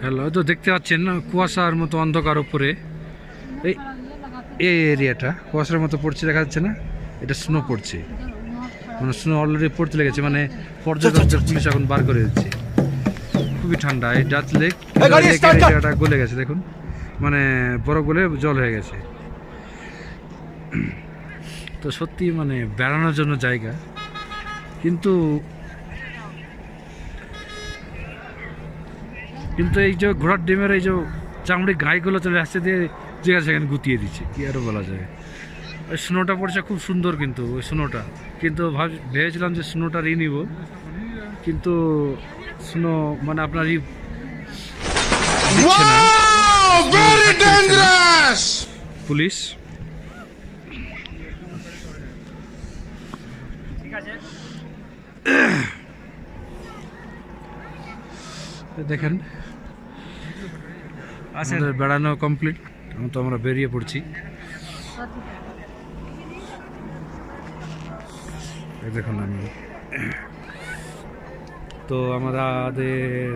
Hello, তো দেখতে পাচ্ছেন না কুয়াশার মতো অন্ধকার উপরে এই এই এরিয়াটা কুয়াশার মতো পড়ছে, দেখা যাচ্ছে না? এটা স্নো পড়ছে, মানে স্নো অলরেডি পড়তে লেগেছে, মানে পর্যটকদের পুলিশ এখন বার করে দিচ্ছে। খুবই ঠান্ডা। এই ডাচ লেক এরিয়াটা গলে গেছে, দেখুন, মানে বরফ গলে জল হয়ে গেছে। তো সত্যি মানে বেড়ানোর জন্য জায়গা, কিন্তু এই যে ঘোড়ার ডিমের এই যে চামড়ি গাইগুলো চলে আসছে দিয়ে যেখানে সেখানে গুতিয়ে দিচ্ছে, কি আরও বলা যায়। ওই স্নোটা পড়ছে খুব সুন্দর, কিন্তু ওই স্নোটা, কিন্তু ভেবেছিলাম যে স্নোটা নিব, কিন্তু স্নো মানে আপনার পুলিশ। দেখেন আমাদের বেড়ানো কমপ্লিট, তো আমরা বেরিয়ে পড়ছি। দেখুন আমি তো আমাদের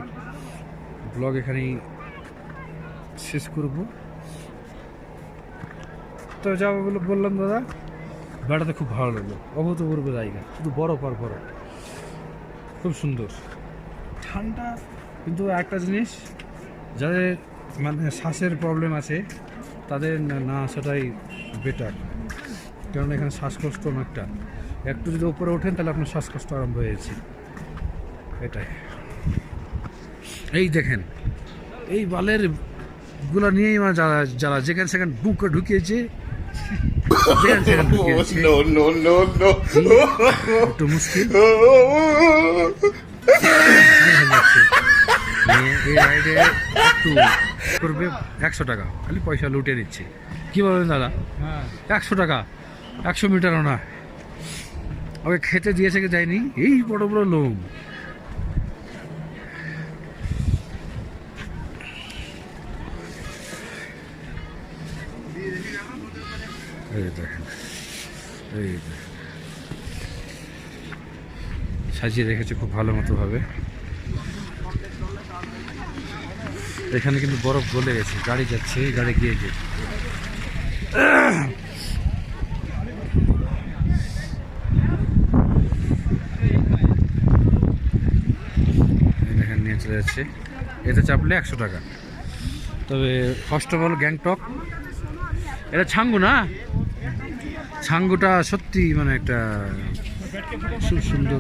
ব্লগ এখানেই শেষ করব। তো যা বললাম দাদা, বেড়াতে খুব ভালো লাগলো, অভূতপূর্ব জায়গা, শুধু বরফ আর বরফ, খুব সুন্দর, ঠান্ডা। কিন্তু একটা জিনিস, যাদের মানে শ্বাসের প্রবলেম আছে তাদের না আসাটাই বেটার, কারণ এখানে শ্বাসকষ্ট অনেকটা, একটু যদি উপরে ওঠেন তাহলে আপনার শ্বাসকষ্ট আরম্ভ হয়েছে, এটাই। এই দেখেন এই বালের গুলা নিয়েই মানে যারা যেখানে সেখানে বুকে ঢুকিয়েছে, একটু মুশকিল। এই রাইডে একটু করবে 100 টাকা, খালি পয়সা লুটে নিচ্ছে। কি বলেন দাদা? 100 টাকা, 100 মিটারও না। ওকে খেতে দিয়েছে কি যায়নি, এই বড় বড় লোক। এই দেখেন, এই সাজিয়ে রেখেছে খুব ভালো মতো ভাবে। এখানে কিন্তু বরফ গলে গেছে, গাড়ি যাচ্ছে, এই গাড়ি গিয়ে গিয়ে এখানে নিয়ে চলে যাচ্ছে। এতে চাপলে 100 টাকা। তবে ফার্স্ট অফ অল গ্যাংটক, এটা ছাঙ্গু না, ছাঙ্গুটা সত্যি মানে একটা খুব সুন্দর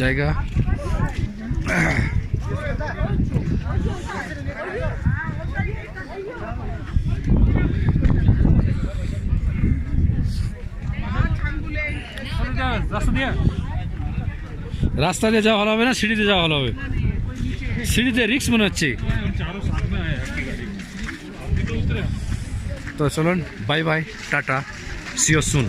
জায়গা। রাস্তা দিয়ে যাওয়া ভালো হবে না সিঁড়িতে যাওয়া ভালো হবে? সিঁড়িতে রিস্ক মনে হচ্ছে। তো চলুন, bye bye, tata, see you soon.